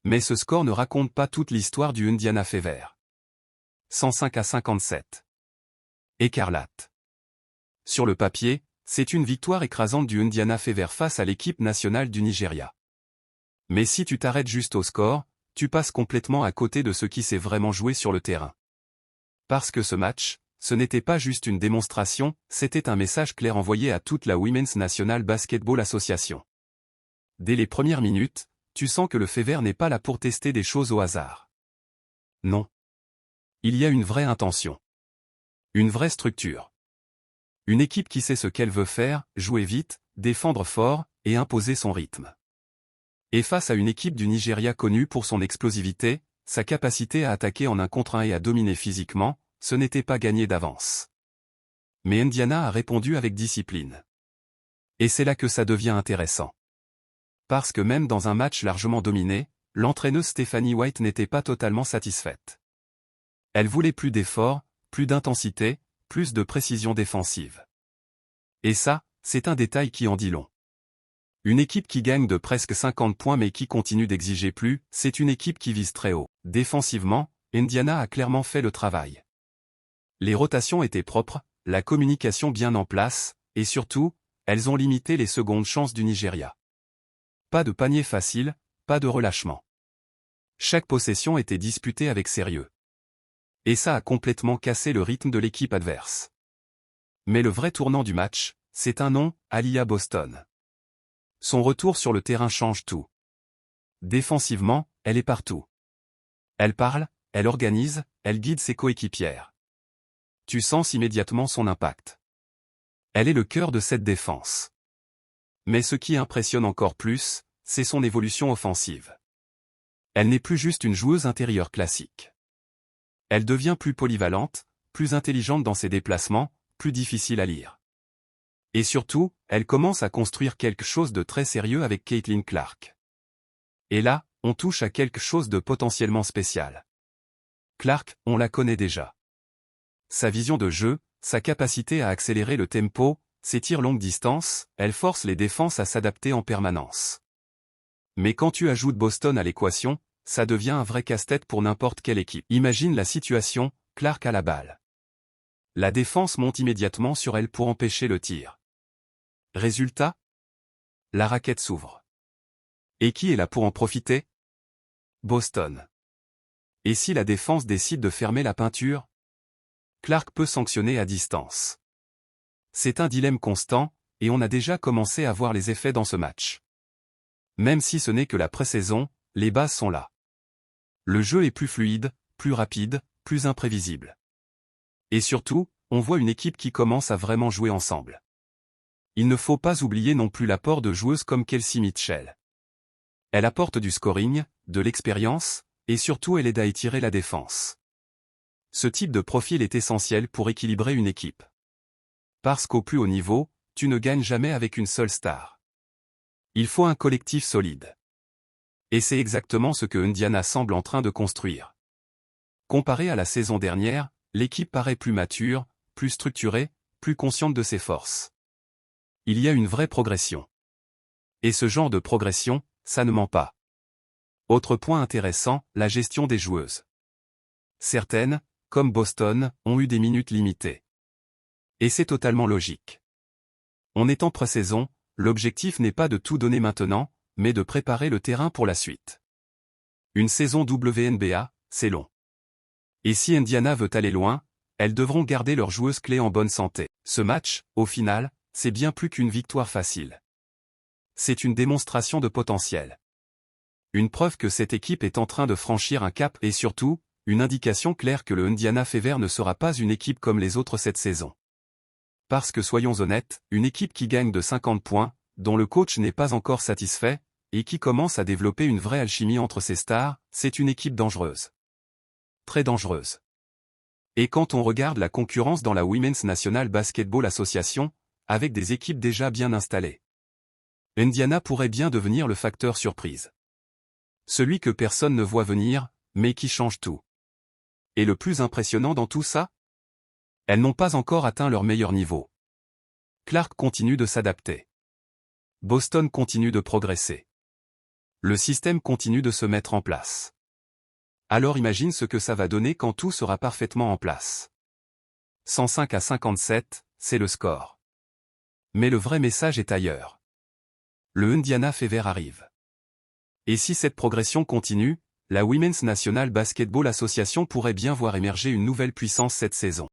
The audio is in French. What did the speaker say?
Mais ce score ne raconte pas toute l'histoire du Indiana Fever. 105-57. Écarlate. Sur le papier, c'est une victoire écrasante du Indiana Fever face à l'équipe nationale du Nigeria. Mais si tu t'arrêtes juste au score, tu passes complètement à côté de ce qui s'est vraiment joué sur le terrain. Parce que ce match, ce n'était pas juste une démonstration, c'était un message clair envoyé à toute la Women's National Basketball Association. Dès les premières minutes, tu sens que le Fever n'est pas là pour tester des choses au hasard. Non. Il y a une vraie intention. Une vraie structure. Une équipe qui sait ce qu'elle veut faire, jouer vite, défendre fort, et imposer son rythme. Et face à une équipe du Nigeria connue pour son explosivité, sa capacité à attaquer en 1 contre 1 et à dominer physiquement, ce n'était pas gagné d'avance. Mais Indiana a répondu avec discipline. Et c'est là que ça devient intéressant. Parce que même dans un match largement dominé, l'entraîneuse Stephanie White n'était pas totalement satisfaite. Elle voulait plus d'efforts, plus d'intensité, plus de précision défensive. Et ça, c'est un détail qui en dit long. Une équipe qui gagne de presque 50 points mais qui continue d'exiger plus, c'est une équipe qui vise très haut. Défensivement, Indiana a clairement fait le travail. Les rotations étaient propres, la communication bien en place, et surtout, elles ont limité les secondes chances du Nigeria. Pas de panier facile, pas de relâchement. Chaque possession était disputée avec sérieux. Et ça a complètement cassé le rythme de l'équipe adverse. Mais le vrai tournant du match, c'est un nom, Aliyah Boston. Son retour sur le terrain change tout. Défensivement, elle est partout. Elle parle, elle organise, elle guide ses coéquipières. Tu sens immédiatement son impact. Elle est le cœur de cette défense. Mais ce qui impressionne encore plus, c'est son évolution offensive. Elle n'est plus juste une joueuse intérieure classique. Elle devient plus polyvalente, plus intelligente dans ses déplacements, plus difficile à lire. Et surtout, elle commence à construire quelque chose de très sérieux avec Caitlin Clark. Et là, on touche à quelque chose de potentiellement spécial. Clark, on la connaît déjà. Sa vision de jeu, sa capacité à accélérer le tempo, ses tirs longue distance, elle force les défenses à s'adapter en permanence. Mais quand tu ajoutes Boston à l'équation, ça devient un vrai casse-tête pour n'importe quelle équipe. Imagine la situation, Clark a la balle. La défense monte immédiatement sur elle pour empêcher le tir. Résultat? La raquette s'ouvre. Et qui est là pour en profiter? Boston. Et si la défense décide de fermer la peinture? Clark peut sanctionner à distance. C'est un dilemme constant, et on a déjà commencé à voir les effets dans ce match. Même si ce n'est que la pré-saison, les bases sont là. Le jeu est plus fluide, plus rapide, plus imprévisible. Et surtout, on voit une équipe qui commence à vraiment jouer ensemble. Il ne faut pas oublier non plus l'apport de joueuses comme Kelsey Mitchell. Elle apporte du scoring, de l'expérience, et surtout elle aide à étirer la défense. Ce type de profil est essentiel pour équilibrer une équipe. Parce qu'au plus haut niveau, tu ne gagnes jamais avec une seule star. Il faut un collectif solide. Et c'est exactement ce que Indiana semble en train de construire. Comparé à la saison dernière, l'équipe paraît plus mature, plus structurée, plus consciente de ses forces. Il y a une vraie progression. Et ce genre de progression, ça ne ment pas. Autre point intéressant, la gestion des joueuses. Certaines, comme Boston, ont eu des minutes limitées. Et c'est totalement logique. On est en pré-saison, l'objectif n'est pas de tout donner maintenant, mais de préparer le terrain pour la suite. Une saison WNBA, c'est long. Et si Indiana veut aller loin, elles devront garder leurs joueuses clés en bonne santé. Ce match, au final, c'est bien plus qu'une victoire facile. C'est une démonstration de potentiel. Une preuve que cette équipe est en train de franchir un cap et surtout, une indication claire que le Indiana Fever ne sera pas une équipe comme les autres cette saison. Parce que soyons honnêtes, une équipe qui gagne de 50 points, dont le coach n'est pas encore satisfait, et qui commence à développer une vraie alchimie entre ses stars, c'est une équipe dangereuse. Très dangereuse. Et quand on regarde la concurrence dans la Women's National Basketball Association, avec des équipes déjà bien installées, Indiana pourrait bien devenir le facteur surprise. Celui que personne ne voit venir, mais qui change tout. Et le plus impressionnant dans tout ça? Elles n'ont pas encore atteint leur meilleur niveau. Clark continue de s'adapter. Boston continue de progresser. Le système continue de se mettre en place. Alors imagine ce que ça va donner quand tout sera parfaitement en place. 105-57, c'est le score. Mais le vrai message est ailleurs. Le Indiana Fever arrive. Et si cette progression continue, la Women's National Basketball Association pourrait bien voir émerger une nouvelle puissance cette saison.